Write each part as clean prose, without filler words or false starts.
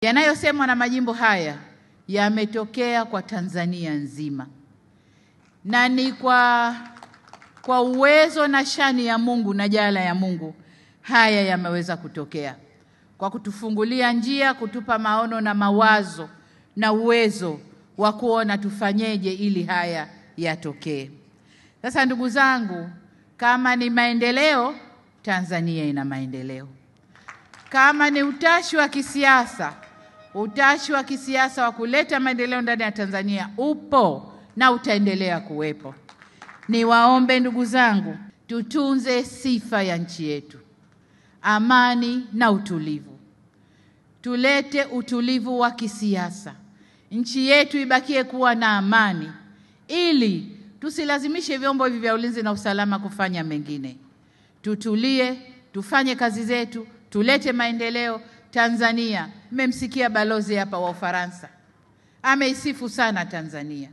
Yanayosemwa na majimbo haya yametokea kwa Tanzania nzima, na ni kwa uwezo na shani ya Mungu na jala ya Mungu haya yameweza kutokea, kwa kutufungulia njia, kutupa maono na mawazo na uwezo wa kuona tufanyeje ili haya yatokee. Sasa ndugu zangu, kama ni maendeleo, Tanzania ina maendeleo. Kama ni utashi wa kisiasa wa kuleta maendeleo ndani ya Tanzania upo na utaendelea kuwepo. Niwaombe ndugu zangu, tutunze sifa ya nchi yetu, amani na utulivu. Tulete utulivu wa kisiasa, nchi yetu ibakie kuwa na amani, ili tusilazimishe vyombo hivi vya ulinzi na usalama kufanya mengine. Tutulie, tufanye kazi zetu, tulete maendeleo Tanzania. Mmemsikia balozi hapa wa Ufaransa, ameisifu sana Tanzania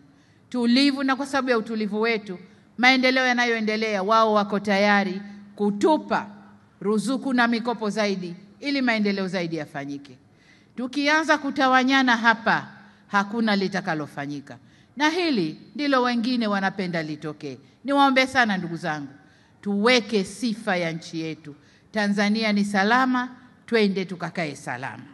tulivu, na kwa sababu ya utulivu wetu, maendeleo yanayoendelea, wao wako tayari kutupa ruzuku na mikopo zaidi ili maendeleo zaidi yafanyike. Tukianza kutawanyana hapa, hakuna litakalofanyika, na hili ndilo wengine wanapenda litokee. Niwaombe sana ndugu zangu, tuweke sifa ya nchi yetu. Tanzania ni salama, twende tukakae salama.